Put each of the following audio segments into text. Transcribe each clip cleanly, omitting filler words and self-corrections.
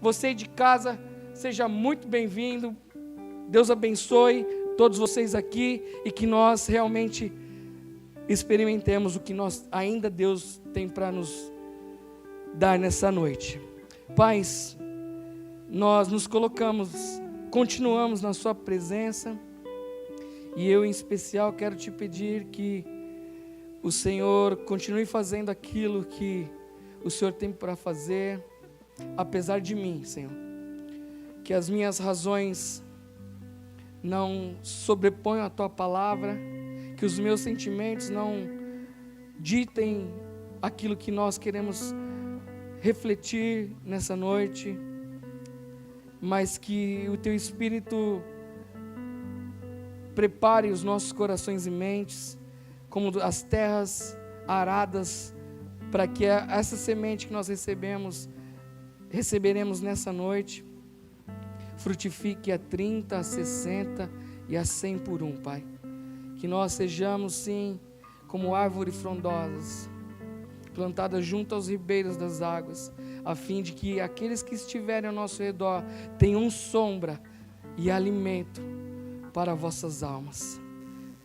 Você de casa, seja muito bem-vindo. Deus abençoe todos vocês aqui e que nós realmente experimentemos o que ainda Deus tem para nos dar nessa noite. Pais, nós nos continuamos na sua presença, e eu em especial quero te pedir que o Senhor continue fazendo aquilo que o Senhor tem para fazer, apesar de mim, Senhor. Que as minhas razões não sobreponham a tua palavra, que os meus sentimentos não ditem aquilo que nós queremos refletir nessa noite, mas que o teu Espírito prepare os nossos corações e mentes, como as terras aradas, para que essa semente que nós receberemos nessa noite, frutifique a 30, a 60 e a 100 por um, Pai. Que nós sejamos, sim, como árvores frondosas, plantadas junto aos ribeiros das águas, a fim de que aqueles que estiverem ao nosso redor tenham sombra e alimento para vossas almas.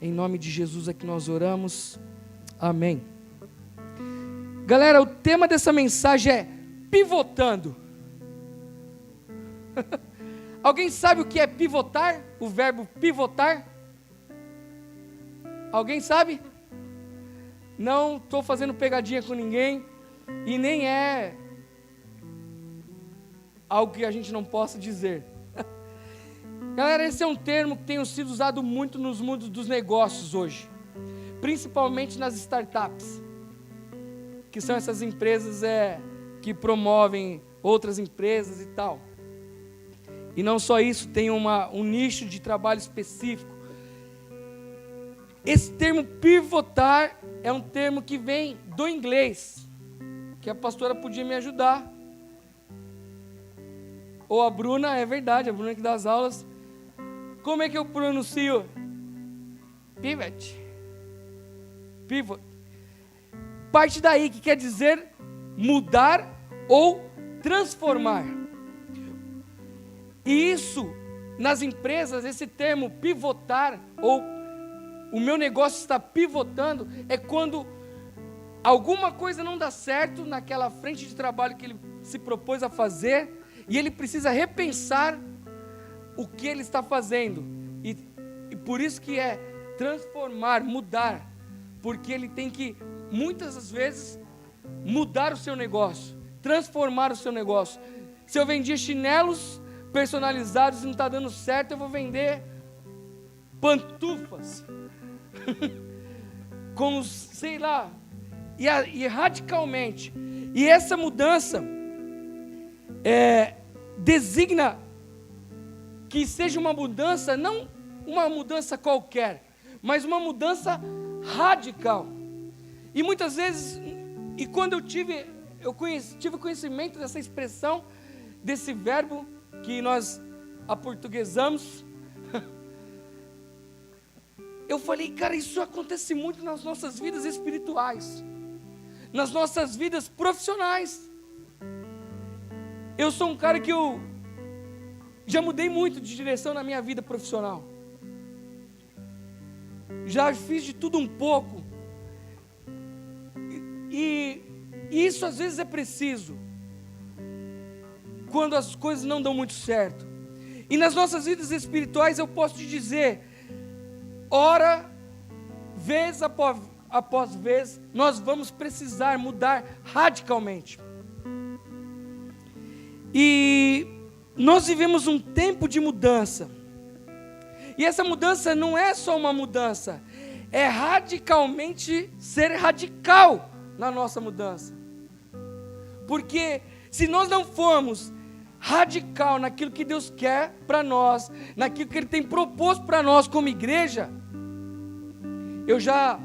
Em nome de Jesus é que nós oramos. Amém. Galera, o tema dessa mensagem é pivotando. Alguém sabe o que é pivotar? O verbo pivotar? Alguém sabe? Não estou fazendo pegadinha com ninguém, e nem é algo que a gente não possa dizer. Galera, esse é um termo que tem sido usado muito nos mundos dos negócios hoje, principalmente nas startups, que são essas empresas que promovem outras empresas e tal. E não só isso, tem um nicho de trabalho específico. Esse termo pivotar é um termo que vem do inglês, que a pastora podia me ajudar. Ou a Bruna, é verdade, a Bruna que dá as aulas. Como é que eu pronuncio? Pivot. Pivot. Parte daí, que quer dizer mudar ou transformar. E isso, nas empresas, esse termo pivotar, ou o meu negócio está pivotando, é quando alguma coisa não dá certo naquela frente de trabalho que ele se propôs a fazer, e ele precisa repensar o que ele está fazendo, e por isso que é transformar, mudar, porque ele tem que, muitas das vezes, mudar o seu negócio, transformar o seu negócio. Se eu vendia chinelos personalizados e não está dando certo, eu vou vender pantufas, como, sei lá, e radicalmente. E essa mudança designa que seja uma mudança, não uma mudança qualquer, mas uma mudança radical. E muitas vezes, e quando eu tive conhecimento dessa expressão, desse verbo que nós aportuguesamos, eu falei, cara, isso acontece muito nas nossas vidas espirituais, nas nossas vidas profissionais. Eu sou um cara que eu já mudei muito de direção na minha vida profissional. Já fiz de tudo um pouco. E isso às vezes é preciso, quando as coisas não dão muito certo. E nas nossas vidas espirituais eu posso te dizer, ora, vez após vez, nós vamos precisar mudar radicalmente. E nós vivemos um tempo de mudança. E essa mudança não é só uma mudança, é radicalmente ser radical na nossa mudança. Porque se nós não formos radical naquilo que Deus quer para nós, naquilo que Ele tem proposto para nós como igreja, eu já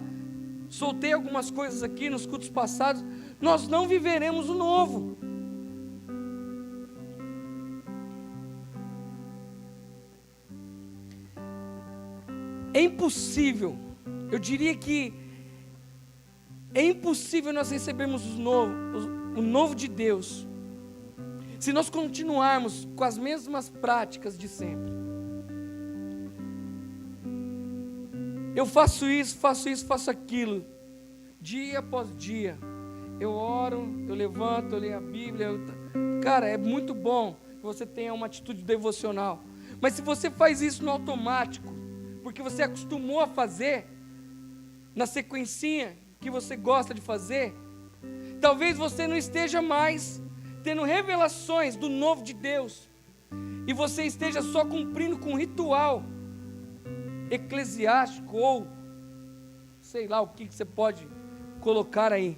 soltei algumas coisas aqui nos cultos passados, nós não viveremos o novo. É impossível, eu diria que é impossível nós recebermos o novo de Deus se nós continuarmos com as mesmas práticas de sempre, eu faço isso, faço aquilo, dia após dia, eu oro, eu levanto, eu leio a Bíblia, cara, é muito bom que você tenha uma atitude devocional, mas se você faz isso no automático, porque você acostumou a fazer, na sequencinha que você gosta de fazer, talvez você não esteja mais tendo revelações do novo de Deus, e você esteja só cumprindo com um ritual eclesiástico, ou sei lá o que você pode colocar aí.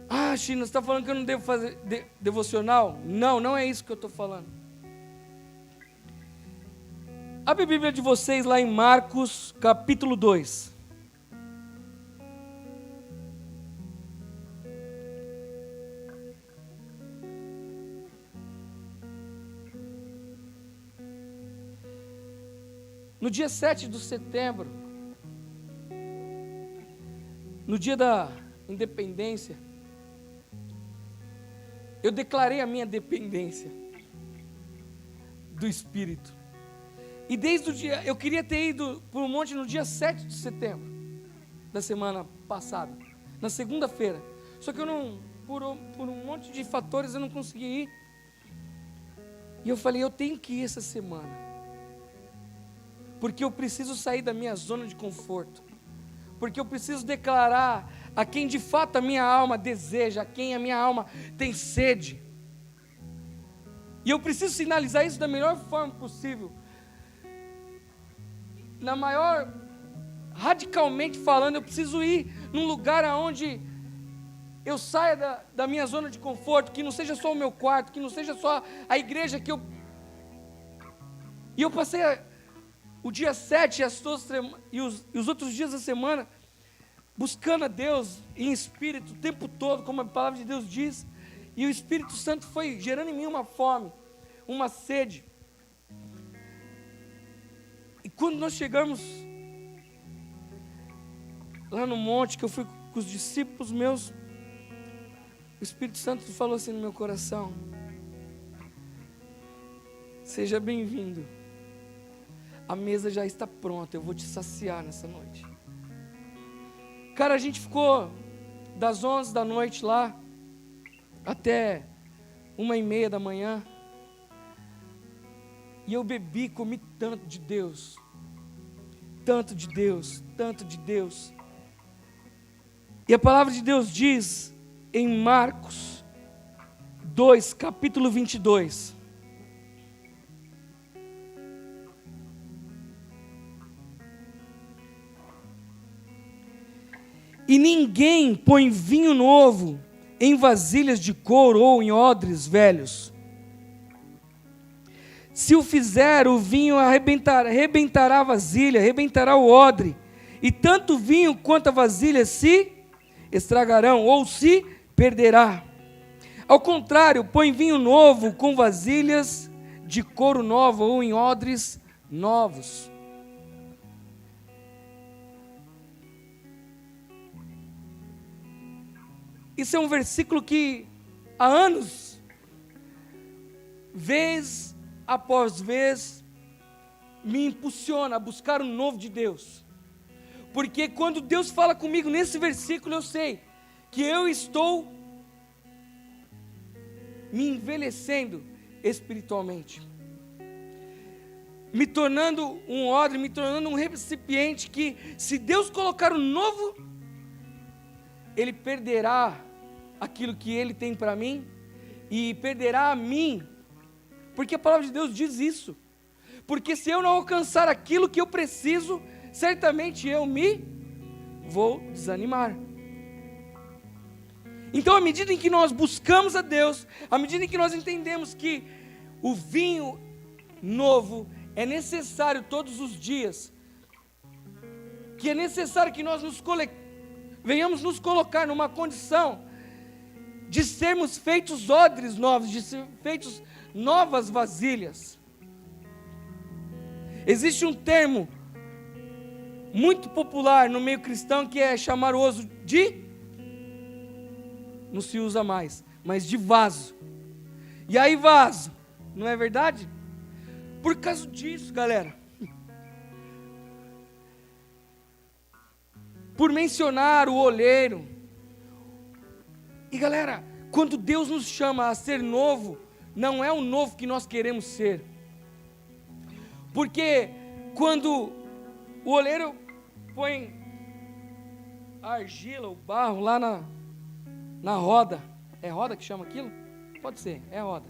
Ah, China, você está falando que eu não devo fazer devocional? Não, não é isso que eu estou falando. Abre a Bíblia de vocês lá em Marcos, capítulo 2. No dia 7 de setembro, no dia da independência, eu declarei a minha dependência do Espírito. E desde o dia, eu queria ter ido para um monte no dia 7 de setembro, da semana passada, na segunda-feira. Só que eu não, por um monte de fatores, eu não consegui ir. E eu falei, eu tenho que ir essa semana, porque eu preciso sair da minha zona de conforto, porque eu preciso declarar a quem de fato a minha alma deseja, a quem a minha alma tem sede, e eu preciso sinalizar isso da melhor forma possível, na maior, radicalmente falando, eu preciso ir num lugar onde eu saia da minha zona de conforto, que não seja só o meu quarto, que não seja só a igreja que eu... E eu passei o dia 7 e os outros dias da semana, buscando a Deus em espírito o tempo todo, como a palavra de Deus diz, e o Espírito Santo foi gerando em mim uma fome, uma sede. E quando nós chegamos lá no monte, que eu fui com os discípulos meus, o Espírito Santo falou assim no meu coração: seja bem-vindo, a mesa já está pronta, eu vou te saciar nessa noite. Cara, a gente ficou das 11 da noite lá até 1h30 da manhã, e eu bebi, comi tanto de Deus, tanto de Deus, tanto de Deus. E a palavra de Deus diz em Marcos 2, capítulo 22, e ninguém põe vinho novo em vasilhas de couro ou em odres velhos. Se o fizer, o vinho arrebentará a vasilha, arrebentará o odre, e tanto o vinho quanto a vasilha se estragarão ou se perderá. Ao contrário, põe vinho novo com vasilhas de couro nova ou em odres novos. Isso é um versículo que há anos, vez após vez, me impulsiona a buscar o novo de Deus. Porque quando Deus fala comigo nesse versículo, eu sei que eu estou me envelhecendo espiritualmente, me tornando um odre, me tornando um recipiente que, se Deus colocar o novo, Ele perderá aquilo que Ele tem para mim, e perderá a mim, porque a palavra de Deus diz isso. Porque se eu não alcançar aquilo que eu preciso, certamente eu me vou desanimar. Então, à medida em que nós buscamos a Deus, à medida em que nós entendemos que o vinho novo é necessário todos os dias, que é necessário que nós venhamos nos colocar numa condição de sermos feitos odres novos, de ser feitos novas vasilhas. Existe um termo muito popular no meio cristão que é chamar o osso de... não se usa mais, mas de vaso. E aí, vaso, não é verdade? Por causa disso, galera, por mencionar o oleiro, e galera, quando Deus nos chama a ser novo, não é o novo que nós queremos ser, porque quando o oleiro põe a argila, o barro lá na roda, é roda que chama aquilo? Pode ser, é roda.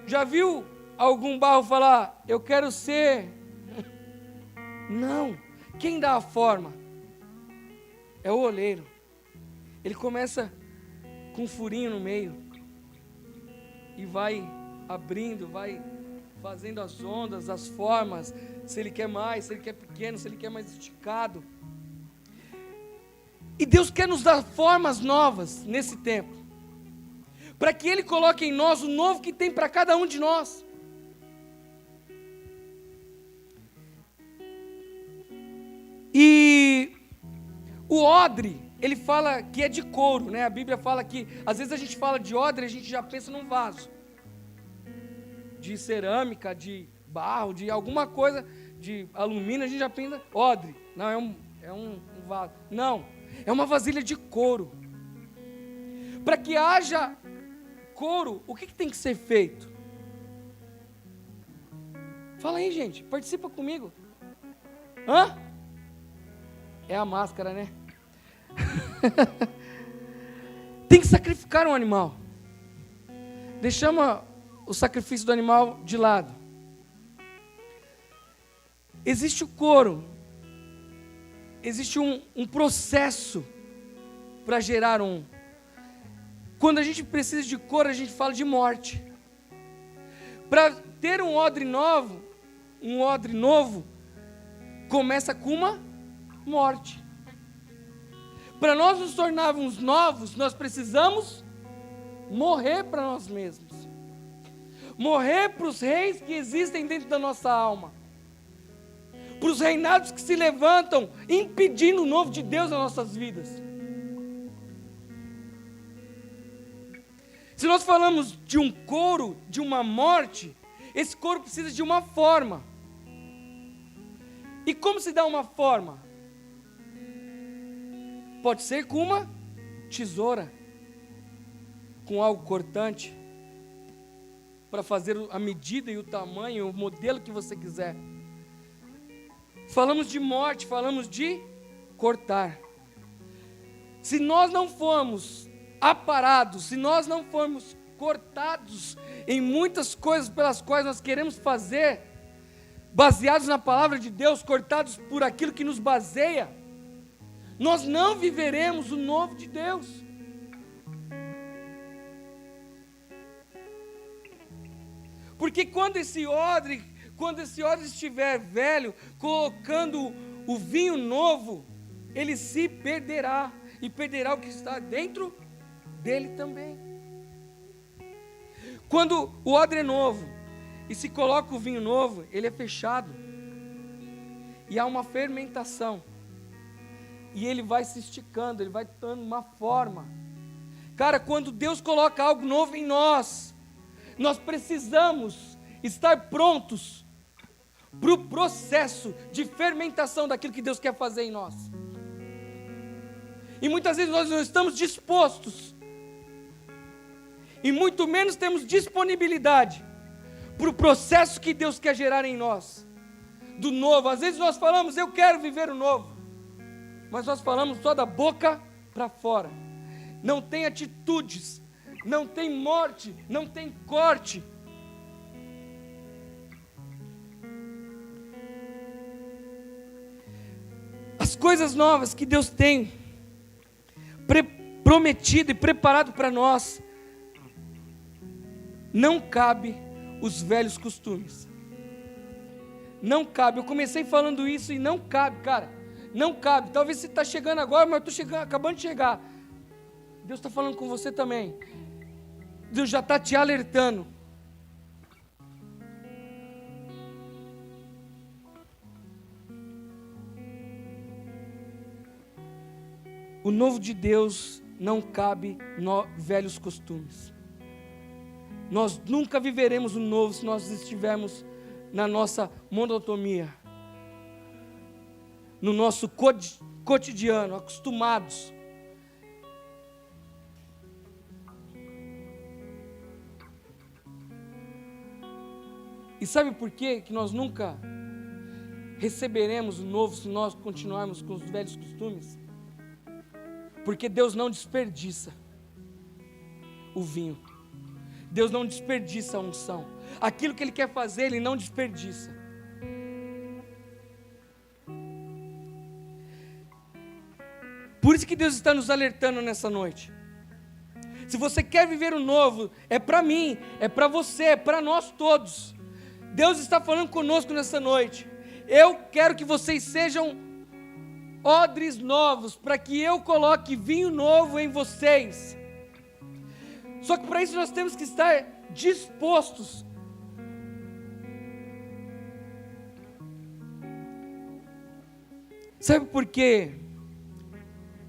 Já viu algum barro falar, eu quero ser? Não, quem dá a forma é o oleiro. Ele começa com um furinho no meio e vai abrindo, vai fazendo as ondas, as formas, se ele quer mais, se ele quer pequeno, se ele quer mais esticado. E Deus quer nos dar formas novas nesse tempo, para que Ele coloque em nós o novo que tem para cada um de nós. E o odre, ele fala que é de couro, né? A Bíblia fala que, às vezes a gente fala de odre, a gente já pensa num vaso, de cerâmica, de barro, de alguma coisa, de alumínio, a gente já pensa, odre, não, é um vaso, não, é uma vasilha de couro. Para que haja couro, o que tem que ser feito? Fala aí, gente, participa comigo. Hã? É a máscara, né? Tem que sacrificar um animal. Deixamos o sacrifício do animal de lado. Existe o couro. Existe um processo para gerar um. Quando a gente precisa de couro, a gente fala de morte. Para ter um odre novo, começa com uma morte. Para nós nos tornarmos novos, nós precisamos morrer para nós mesmos. Morrer para os reis que existem dentro da nossa alma. Para os reinados que se levantam, impedindo o novo de Deus nas nossas vidas. Se nós falamos de um couro, de uma morte, esse couro precisa de uma forma. E como se dá uma forma? Pode ser com uma tesoura, com algo cortante, para fazer a medida e o tamanho, o modelo que você quiser. Falamos de morte, falamos de cortar. Se nós não formos aparados, se nós não formos cortados em muitas coisas pelas quais nós queremos fazer, baseados na palavra de Deus, cortados por aquilo que nos baseia, nós não viveremos o novo de Deus. Porque quando esse odre estiver velho, colocando o vinho novo, ele se perderá, e perderá o que está dentro dele também. Quando o odre é novo e se coloca o vinho novo, ele é fechado e há uma fermentação e ele vai se esticando, ele vai dando uma forma. Cara, quando Deus coloca algo novo em nós, nós precisamos estar prontos para o processo de fermentação daquilo que Deus quer fazer em nós. E muitas vezes nós não estamos dispostos, e muito menos temos disponibilidade para o processo que Deus quer gerar em nós, do novo. Às vezes nós falamos, eu quero viver o novo, mas nós falamos só da boca para fora, não tem atitudes, não tem morte, não tem corte. As coisas novas que Deus tem prometido e preparado para nós, não cabe os velhos costumes. Não cabe. Eu comecei falando isso e não cabe, cara. Não cabe. Talvez você está chegando agora, mas eu estou acabando de chegar. Deus está falando com você também. Deus já está te alertando. O novo de Deus não cabe velhos costumes. Nós nunca viveremos o novo se nós estivermos na nossa monotonia, no nosso cotidiano, acostumados. E sabe por quê que nós nunca receberemos o novo se nós continuarmos com os velhos costumes? Porque Deus não desperdiça o vinho. Deus não desperdiça a unção. Aquilo que Ele quer fazer, Ele não desperdiça. Por isso que Deus está nos alertando nessa noite. Se você quer viver o novo, é para mim, é para você, é para nós todos. Deus está falando conosco nessa noite. Eu quero que vocês sejam odres novos, para que eu coloque vinho novo em vocês. Só que para isso nós temos que estar dispostos. Sabe por quê?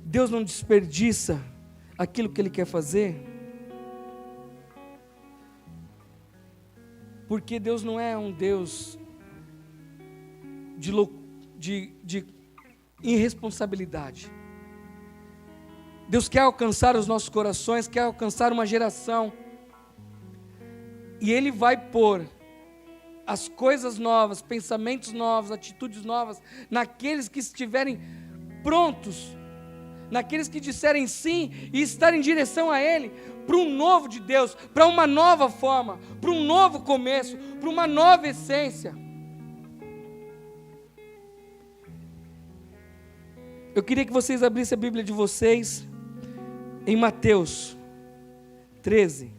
Deus não desperdiça aquilo que Ele quer fazer? Porque Deus não é um Deus de irresponsabilidade. Deus quer alcançar os nossos corações, quer alcançar uma geração. E Ele vai pôr as coisas novas, pensamentos novos, atitudes novas, naqueles que estiverem prontos, naqueles que disserem sim e estarem em direção a Ele, para um novo de Deus, para uma nova forma, para um novo começo, para uma nova essência. Eu queria que vocês abrissem a Bíblia de vocês em Mateus 13.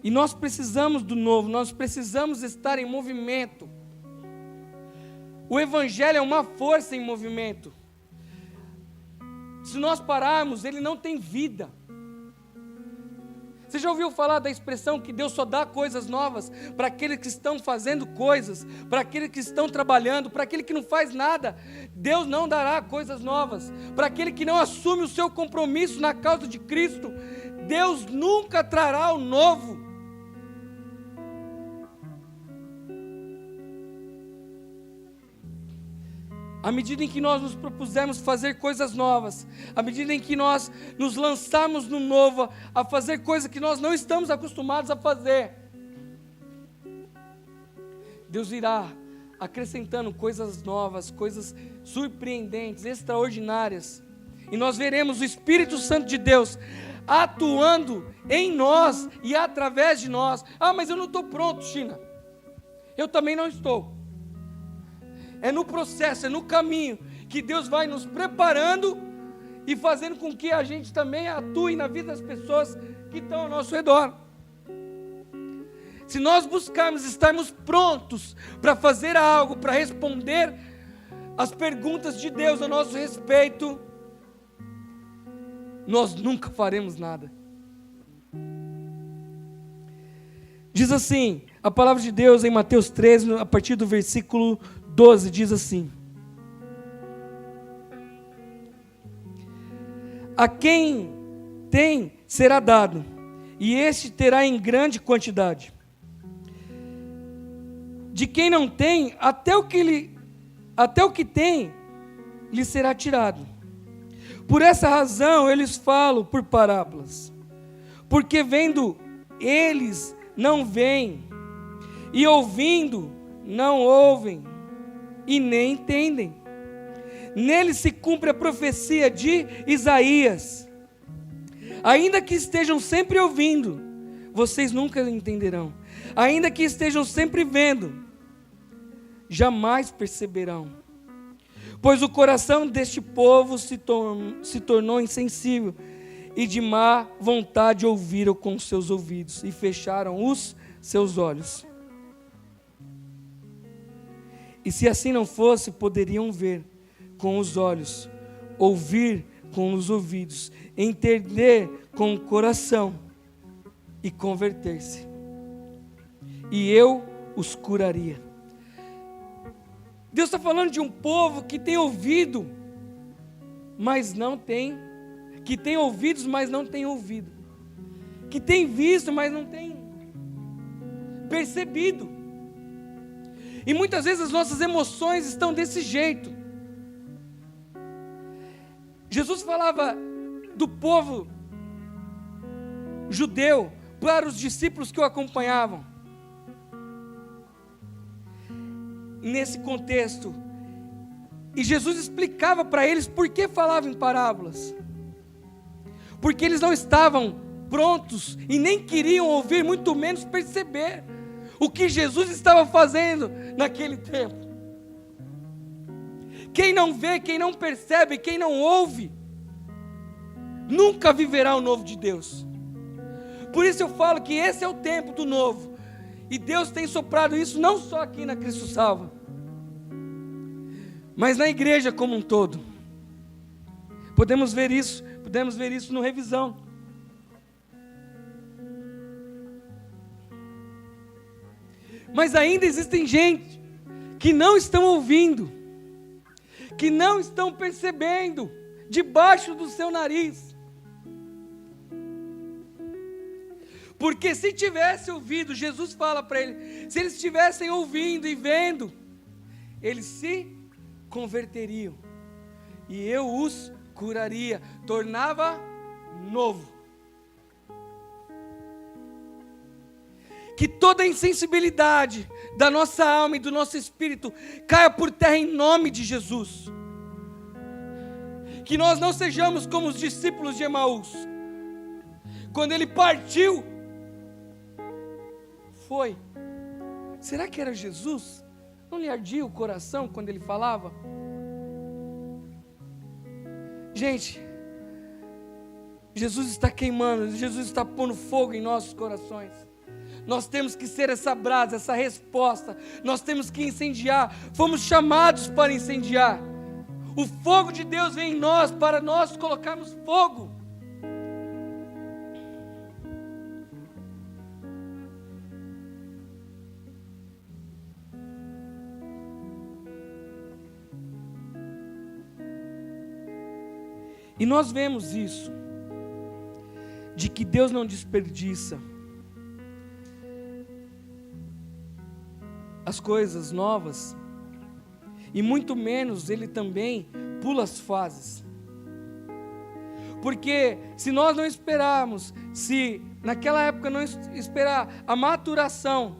E nós precisamos do novo, nós precisamos estar em movimento. O Evangelho é uma força em movimento. Se nós pararmos, ele não tem vida. Você já ouviu falar da expressão que Deus só dá coisas novas para aqueles que estão fazendo coisas, para aqueles que estão trabalhando, para aquele que não faz nada? Deus não dará coisas novas. Para aquele que não assume o seu compromisso na causa de Cristo, Deus nunca trará o novo. À medida em que nós nos propusermos fazer coisas novas, à medida em que nós nos lançarmos no novo, a fazer coisas que nós não estamos acostumados a fazer, Deus irá acrescentando coisas novas, coisas surpreendentes, extraordinárias, e nós veremos o Espírito Santo de Deus atuando em nós e através de nós. Ah, mas eu não estou pronto, China. Eu também não estou. É no processo, é no caminho que Deus vai nos preparando e fazendo com que a gente também atue na vida das pessoas que estão ao nosso redor. Se nós buscarmos estarmos prontos para fazer algo, para responder as perguntas de Deus a nosso respeito, nós nunca faremos nada. Diz assim, a palavra de Deus em Mateus 13, a partir do versículo 12, diz assim: a quem tem será dado, e este terá em grande quantidade. De quem não tem, até o que tem lhe será tirado. Por essa razão eu lhes falo por parábolas, porque vendo eles não veem, e ouvindo não ouvem, e nem entendem. Nele se cumpre a profecia de Isaías: ainda que estejam sempre ouvindo, vocês nunca entenderão. Ainda que estejam sempre vendo, jamais perceberão. Pois o coração deste povo se tornou insensível, e de má vontade ouviram com os seus ouvidos, e fecharam os seus olhos. E se assim não fosse, poderiam ver com os olhos, ouvir com os ouvidos, entender com o coração e converter-se. E eu os curaria. Deus está falando de um povo que tem ouvido, mas não tem, que tem ouvidos, mas não tem ouvido, que tem visto, mas não tem percebido. E muitas vezes as nossas emoções estão desse jeito. Jesus falava do povo judeu para os discípulos que o acompanhavam. Nesse contexto, e Jesus explicava para eles por que falava em parábolas, porque eles não estavam prontos e nem queriam ouvir, muito menos perceber o que Jesus estava fazendo naquele tempo. Quem não vê, quem não percebe, quem não ouve, nunca viverá o novo de Deus. Por isso eu falo que esse é o tempo do novo. E Deus tem soprado isso não só aqui na Cristo Salva, mas na igreja como um todo. Podemos ver isso no Revisão. Mas ainda existem gente que não estão ouvindo, que não estão percebendo, debaixo do seu nariz. Porque se tivesse ouvido, Jesus fala para ele, se eles estivessem ouvindo e vendo, eles se converteriam, e eu os curaria, tornava novo. Que toda a insensibilidade da nossa alma e do nosso espírito caia por terra em nome de Jesus. Que nós não sejamos como os discípulos de Emaús. Quando ele partiu, foi. Será que era Jesus? Não lhe ardia o coração quando ele falava? Gente, Jesus está queimando, Jesus está pondo fogo em nossos corações. Nós temos que ser essa brasa, essa resposta. Nós temos que incendiar. Fomos chamados para incendiar. O fogo de Deus vem em nós para nós colocarmos fogo. E nós vemos isso, de que Deus não desperdiça as coisas novas, e muito menos Ele também pula as fases. Porque se nós não esperarmos, se naquela época não esperar a maturação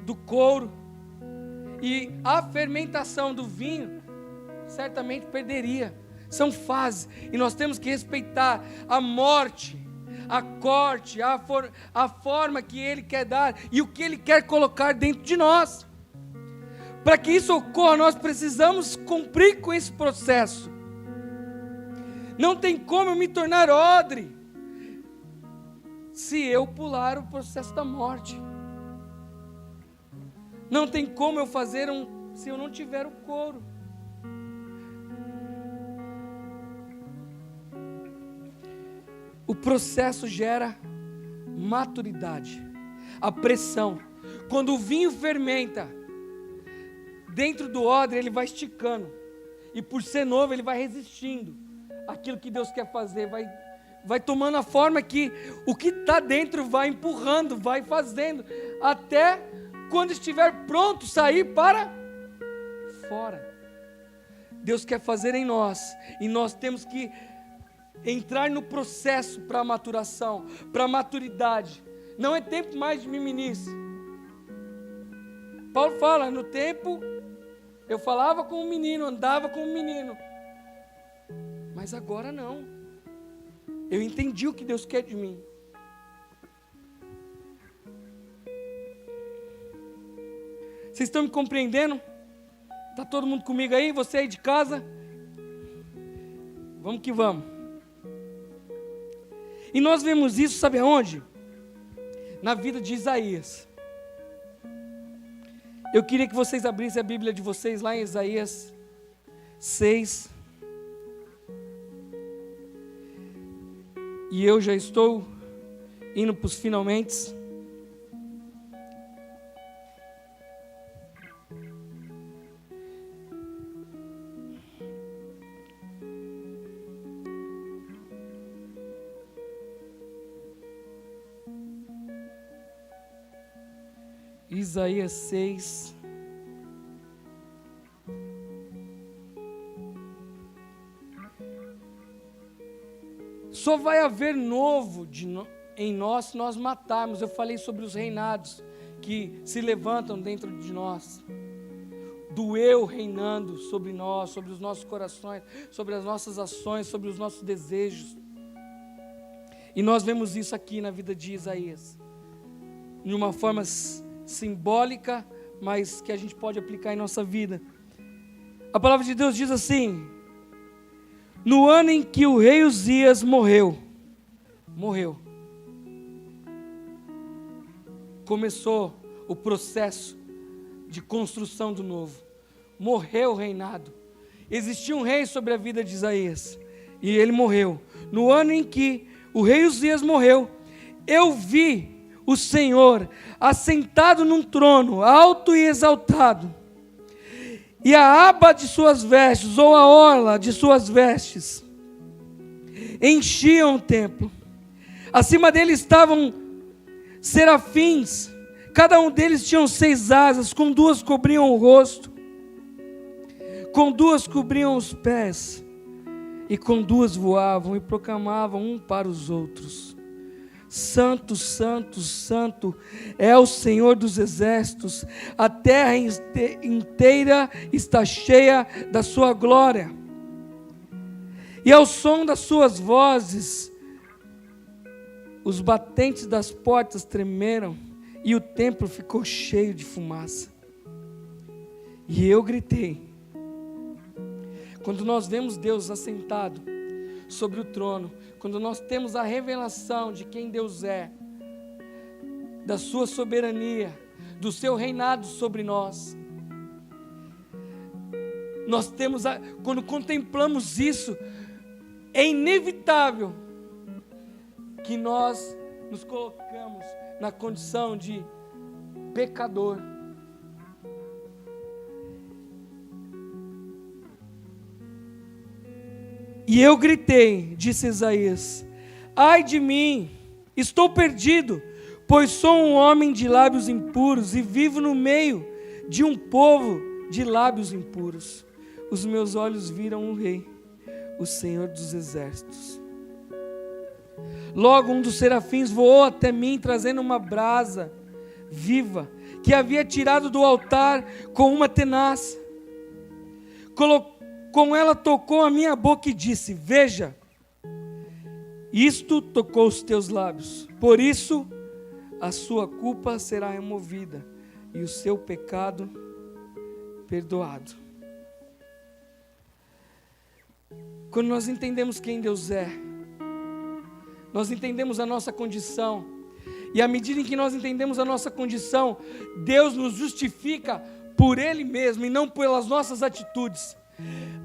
do couro e a fermentação do vinho, certamente perderia. São fases, e nós temos que respeitar a morte, a corte, a forma que Ele quer dar e o que Ele quer colocar dentro de nós. Para que isso ocorra, nós precisamos cumprir com esse processo. Não tem como eu me tornar odre se eu pular o processo da morte. Não tem como eu fazer se eu não tiver o couro. O processo gera maturidade, a pressão. Quando o vinho fermenta, dentro do odre ele vai esticando, e por ser novo ele vai resistindo àquilo que Deus quer fazer, vai tomando a forma que o que está dentro vai empurrando, vai fazendo, até quando estiver pronto sair para fora. Deus quer fazer em nós, e nós temos que entrar no processo para a maturação, para a maturidade. Não é tempo mais de miminice. Paulo fala, no tempo eu falava com um menino, andava com um menino, mas agora não. Eu entendi o que Deus quer de mim. Vocês estão me compreendendo? Está todo mundo comigo aí? Você aí de casa? Vamos que vamos. E nós vemos isso, sabe aonde? Na vida de Isaías. Eu queria que vocês abrissem a Bíblia de vocês lá em Isaías 6. E eu já estou indo para os finalmente. Isaías 6. Só vai haver novo em nós se nós matarmos. Eu falei sobre os reinados que se levantam dentro de nós. Do eu reinando sobre nós, sobre os nossos corações, sobre as nossas ações, sobre os nossos desejos. E nós vemos isso aqui na vida de Isaías. De uma forma simbólica, mas que a gente pode aplicar em nossa vida. A palavra de Deus diz assim: no ano em que o rei Uzias morreu, começou o processo de construção do novo. Morreu o reinado. Existia um rei sobre a vida de Isaías, e ele morreu. No ano em que o rei Uzias morreu, eu vi o Senhor assentado num trono, alto e exaltado, e a aba de suas vestes, ou a orla de suas vestes, enchiam o templo. Acima dele estavam serafins, cada um deles tinha 6 asas, com 2 cobriam o rosto, com 2 cobriam os pés, e com 2 voavam e proclamavam um para os outros: Santo, Santo, Santo é o Senhor dos exércitos, a terra inteira está cheia da sua glória. E ao som das suas vozes, os batentes das portas tremeram, e o templo ficou cheio de fumaça. E eu gritei. Quando nós vemos Deus assentado sobre o trono, quando nós temos a revelação de quem Deus é, da sua soberania, do seu reinado sobre nós, quando contemplamos isso, é inevitável que nós nos colocamos na condição de pecador. E eu gritei, disse Isaías: ai de mim, estou perdido, pois sou um homem de lábios impuros e vivo no meio de um povo de lábios impuros. Os meus olhos viram o Rei, o Senhor dos exércitos. Logo um dos serafins voou até mim, trazendo uma brasa viva, que havia tirado do altar com uma tenaz. Com ela tocou a minha boca e disse: veja, isto tocou os teus lábios, por isso a sua culpa será removida e o seu pecado perdoado. Quando nós entendemos quem Deus é, nós entendemos a nossa condição, e à medida em que nós entendemos a nossa condição, Deus nos justifica por Ele mesmo e não pelas nossas atitudes.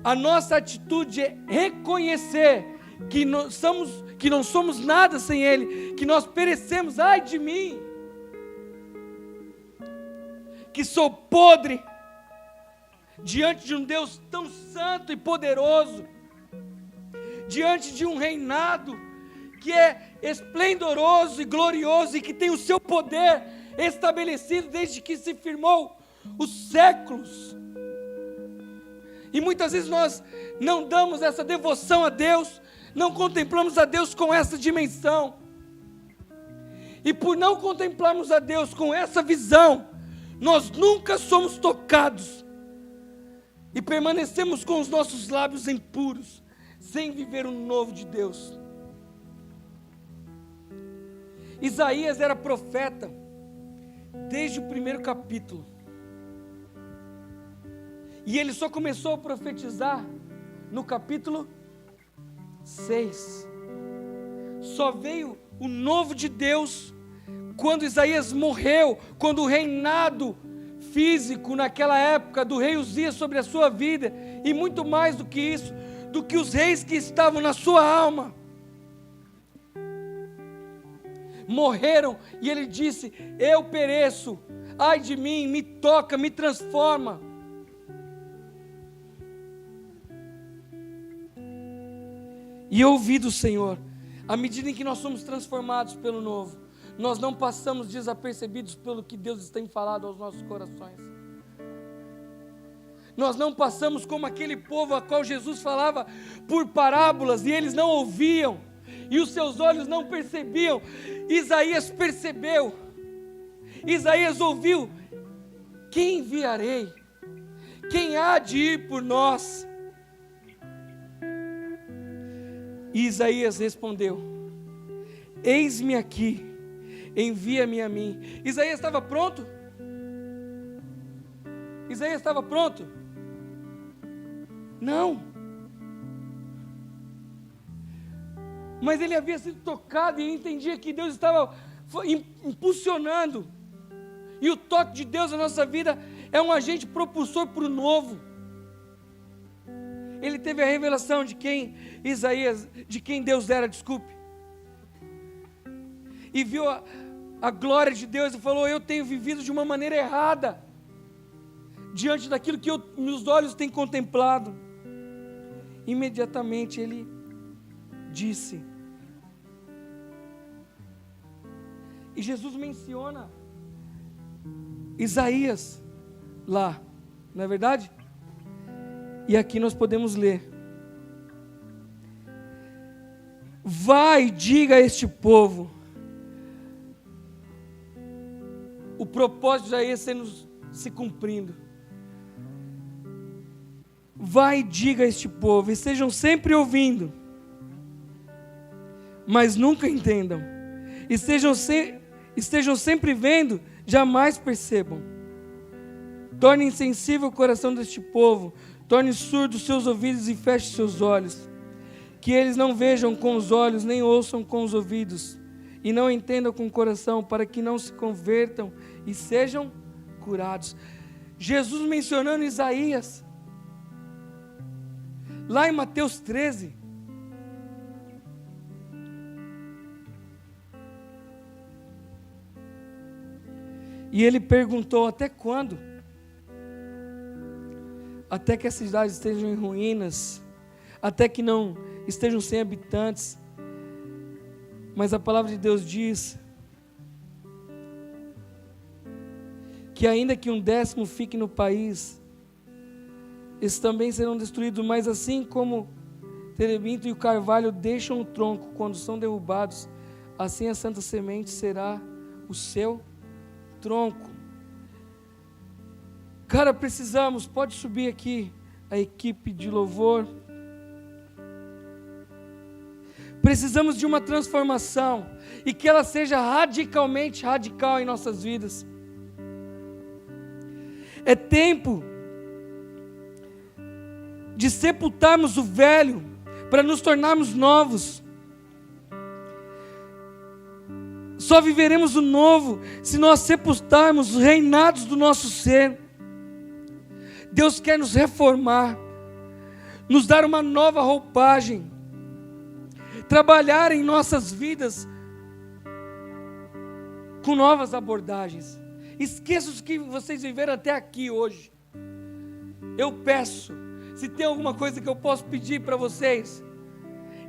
A nossa atitude é reconhecer que não somos nada sem Ele, que nós perecemos. Ai de mim, que sou podre diante de um Deus tão santo e poderoso, diante de um reinado que é esplendoroso e glorioso e que tem o seu poder estabelecido desde que se firmou os séculos. E muitas vezes nós não damos essa devoção a Deus, não contemplamos a Deus com essa dimensão. E por não contemplarmos a Deus com essa visão, nós nunca somos tocados e permanecemos com os nossos lábios impuros, sem viver o novo de Deus. Isaías era profeta desde o primeiro capítulo. E ele só começou a profetizar no capítulo 6. Só veio o novo de Deus quando Isaías morreu, quando o reinado físico naquela época do rei Uzias sobre a sua vida, e muito mais do que isso, do que os reis que estavam na sua alma, morreram, e ele disse: eu pereço, ai de mim, me toca, me transforma. E eu ouvi do Senhor, à medida em que nós somos transformados pelo novo, nós não passamos desapercebidos pelo que Deus tem falado aos nossos corações. Nós não passamos como aquele povo a qual Jesus falava por parábolas, e eles não ouviam, e os seus olhos não percebiam. Isaías percebeu, Isaías ouviu: quem enviarei? Quem há de ir por nós? E Isaías respondeu: eis-me aqui, envia-me a mim. Isaías estava pronto? Isaías estava pronto? Não. Mas ele havia sido tocado e entendia que Deus estava impulsionando. E o toque de Deus na nossa vida é um agente propulsor para o novo. Ele teve a revelação de quem Deus era, e viu a glória de Deus e falou: eu tenho vivido de uma maneira errada, diante daquilo que meus olhos têm contemplado. Imediatamente ele disse, e Jesus menciona Isaías lá, não é verdade? E aqui nós podemos ler: vai, diga a este povo. O propósito já ia se cumprindo. Vai, diga a este povo, e estejam sempre ouvindo, mas nunca entendam. Estejam sempre vendo, jamais percebam. Torne insensível o coração deste povo, torne surdos seus ouvidos e feche seus olhos, que eles não vejam com os olhos, nem ouçam com os ouvidos, e não entendam com o coração, para que não se convertam e sejam curados. Jesus mencionando Isaías, lá em Mateus 13, e ele perguntou: até quando? Até que as cidades estejam em ruínas, até que não estejam sem habitantes. Mas a palavra de Deus diz que ainda que 1/10 fique no país, esses também serão destruídos. Mas assim como o terebinto e o carvalho deixam o tronco quando são derrubados, assim a santa semente será o seu tronco. Cara, precisamos, pode subir aqui a equipe de louvor. Precisamos de uma transformação, e que ela seja radicalmente radical em nossas vidas. É tempo de sepultarmos o velho para nos tornarmos novos. Só viveremos o novo se nós sepultarmos os reinados do nosso ser. Deus quer nos reformar, nos dar uma nova roupagem, trabalhar em nossas vidas com novas abordagens. Esqueça os que vocês viveram até aqui hoje. Eu peço, se tem alguma coisa que eu posso pedir para vocês,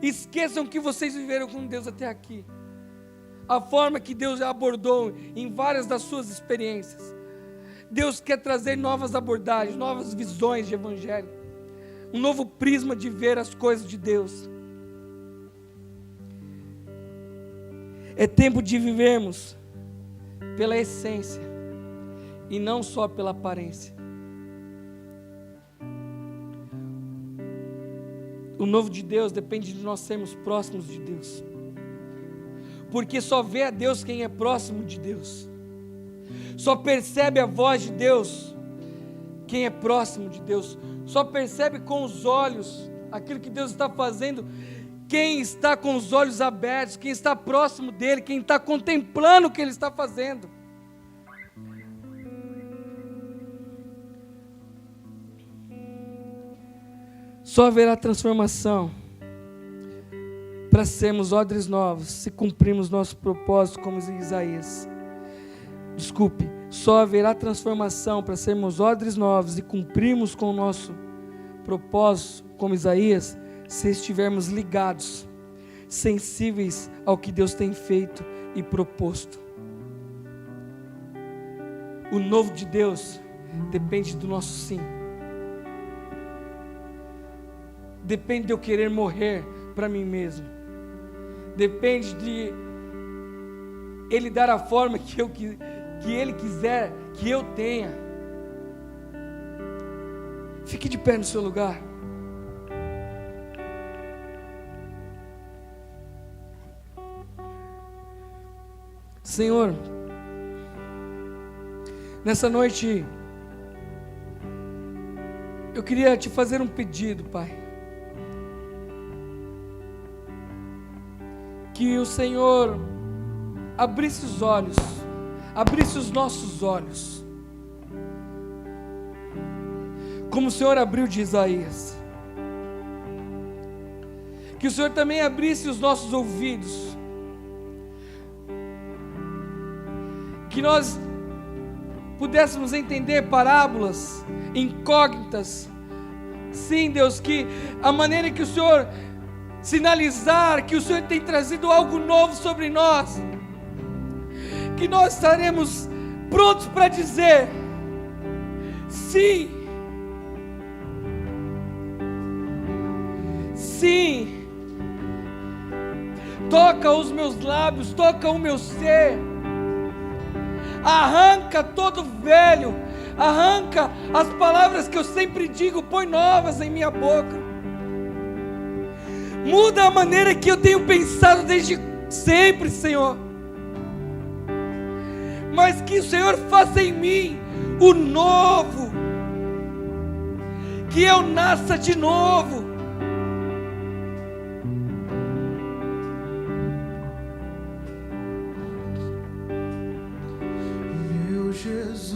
esqueçam que vocês viveram com Deus até aqui, a forma que Deus abordou em várias das suas experiências. Deus quer trazer novas abordagens, novas visões de evangelho, um novo prisma de ver as coisas de Deus. É tempo de vivermos pela essência e não só pela aparência. O novo de Deus depende de nós sermos próximos de Deus, porque só vê a Deus quem é próximo de Deus, só percebe a voz de Deus quem é próximo de Deus, só percebe com os olhos aquilo que Deus está fazendo quem está com os olhos abertos, quem está próximo dEle, quem está contemplando o que Ele está fazendo. Só haverá transformação para sermos odres novos, se cumprirmos nosso propósito como Isaías. Desculpe, só haverá transformação para sermos odres novos e cumprirmos com o nosso propósito como Isaías, se estivermos ligados, sensíveis ao que Deus tem feito e proposto. O novo de Deus depende do nosso sim. Depende de eu querer morrer para mim mesmo. Depende de Ele dar a forma que Ele quiser que eu tenha. Fique de pé no seu lugar. Senhor, nessa noite, eu queria te fazer um pedido, Pai. Que o Senhor abrisse os olhos, abrisse os nossos olhos, como o Senhor abriu de Isaías. Que o Senhor também abrisse os nossos ouvidos, que nós pudéssemos entender parábolas, incógnitas. Sim, Deus, que a maneira que o Senhor sinalizar que o Senhor tem trazido algo novo sobre nós, que nós estaremos prontos para dizer sim, sim. Toca os meus lábios, toca o meu ser, arranca todo velho, arranca as palavras que eu sempre digo, põe novas em minha boca. Muda a maneira que eu tenho pensado desde sempre, Senhor. Mas que o Senhor faça em mim o novo, que eu nasça de novo. Meu Jesus,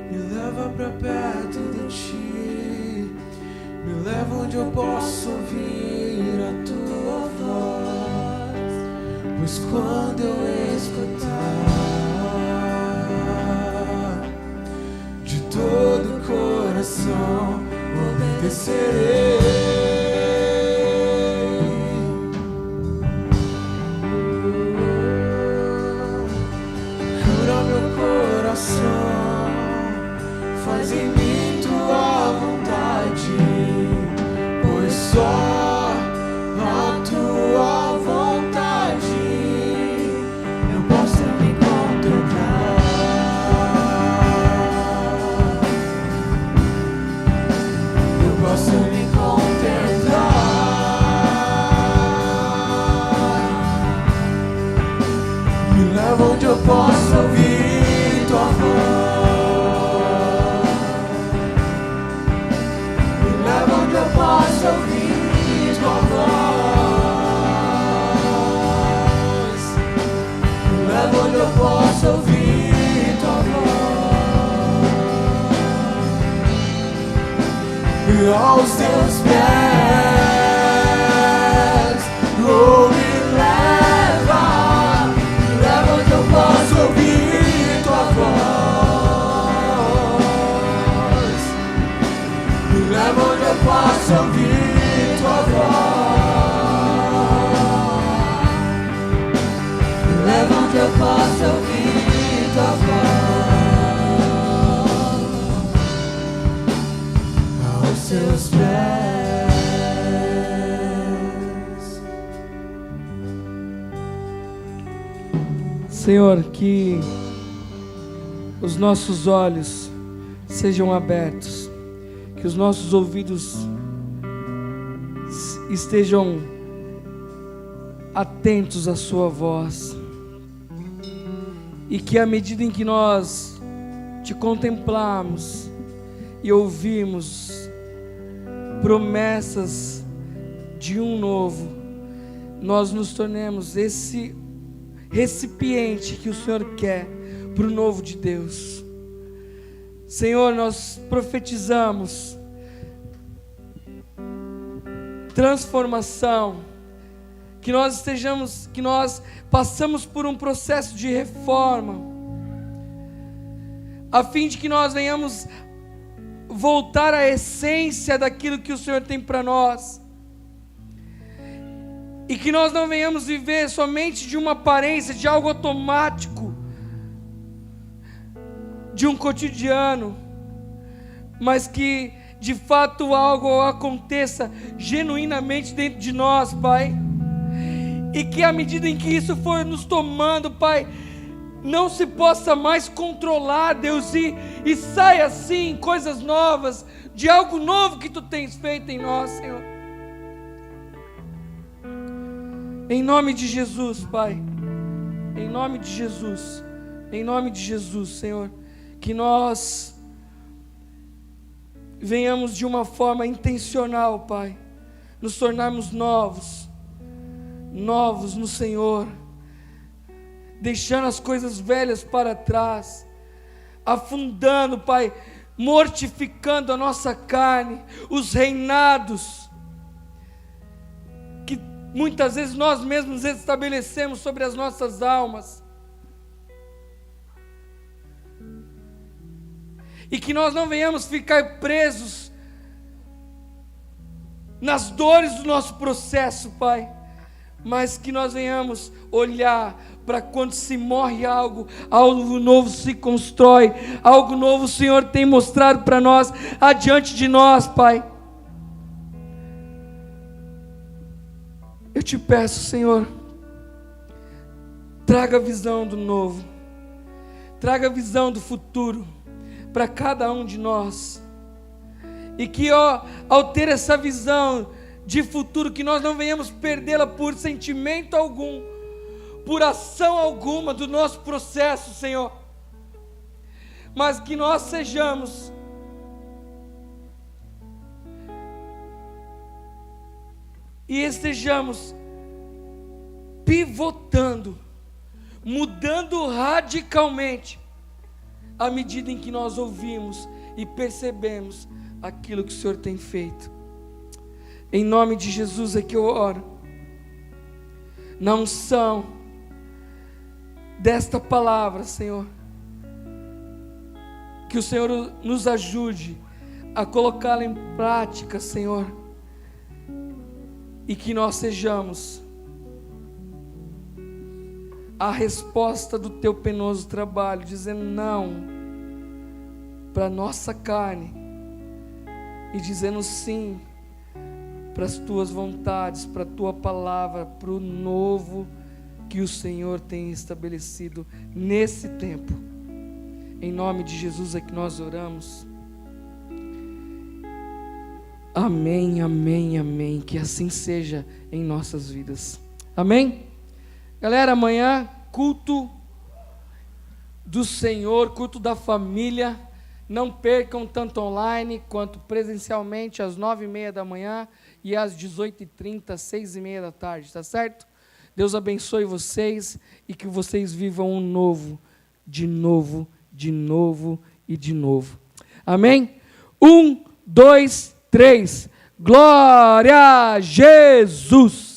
me leva pra perto de Ti. Me leva onde eu posso ouvir a Tua voz, pois quando eu escutar, de todo o coração obedecerei. Cura meu coração, faz em mim Tua vontade, pois só a Tua vontade eu posso me contemplar. Eu posso me contemplar. Me leva onde eu posso ouvir Tua voz. Me leva onde eu posso ouvir Tua voz. Me leva onde eu posso ouvir Tua voz. E aos Teus pés, oh, me leva onde eu posso ouvir Tua voz. Me leva onde eu posso ouvir Tua voz. Me leva onde eu posso ouvir Tua voz. Aos Teus pés. Senhor, que os nossos olhos sejam abertos, que os nossos ouvidos estejam atentos à Sua voz, e que à medida em que nós Te contemplamos e ouvimos promessas de um novo, nós nos tornemos esse recipiente que o Senhor quer para o novo de Deus. Senhor, nós profetizamos transformação, que nós passamos por um processo de reforma, a fim de que nós venhamos voltar à essência daquilo que o Senhor tem para nós, e que nós não venhamos viver somente de uma aparência, de algo automático, de um cotidiano, mas que de fato algo aconteça genuinamente dentro de nós, Pai, e que à medida em que isso for nos tomando, Pai, não se possa mais controlar, Deus, e saia assim coisas novas, de algo novo que Tu tens feito em nós, Senhor. Em nome de Jesus, Pai, em nome de Jesus, Senhor, que nós venhamos de uma forma intencional, Pai, nos tornarmos novos no Senhor, deixando as coisas velhas para trás, afundando, Pai, mortificando a nossa carne, os reinados que muitas vezes nós mesmos estabelecemos sobre as nossas almas, e que nós não venhamos ficar presos nas dores do nosso processo, Pai, mas que nós venhamos olhar para quando se morre algo novo se constrói, algo novo o Senhor tem mostrado para nós, adiante de nós, Pai. Eu te peço, Senhor, traga a visão do novo, traga a visão do futuro para cada um de nós, e que ao ter essa visão de futuro, que nós não venhamos perdê-la por sentimento algum, por ação alguma do nosso processo, Senhor, mas que nós sejamos e estejamos pivotando, mudando radicalmente, à medida em que nós ouvimos e percebemos aquilo que o Senhor tem feito. Em nome de Jesus é que eu oro, na unção desta palavra, Senhor, que o Senhor nos ajude a colocá-la em prática, Senhor, e que nós sejamos a resposta do Teu penoso trabalho, dizendo não para a nossa carne e dizendo sim para as Tuas vontades, para a Tua palavra, para o novo que o Senhor tem estabelecido nesse tempo. Em nome de Jesus é que nós oramos. Amém, amém, amém. Que assim seja em nossas vidas. Amém? Galera, amanhã, culto do Senhor, culto da família. Não percam tanto online quanto presencialmente, às 9h30 da manhã e às 18h30, 6h30 da tarde, tá certo? Deus abençoe vocês e que vocês vivam um novo, de novo, de novo e de novo. Amém? 1, 2, 3. Glória a Jesus!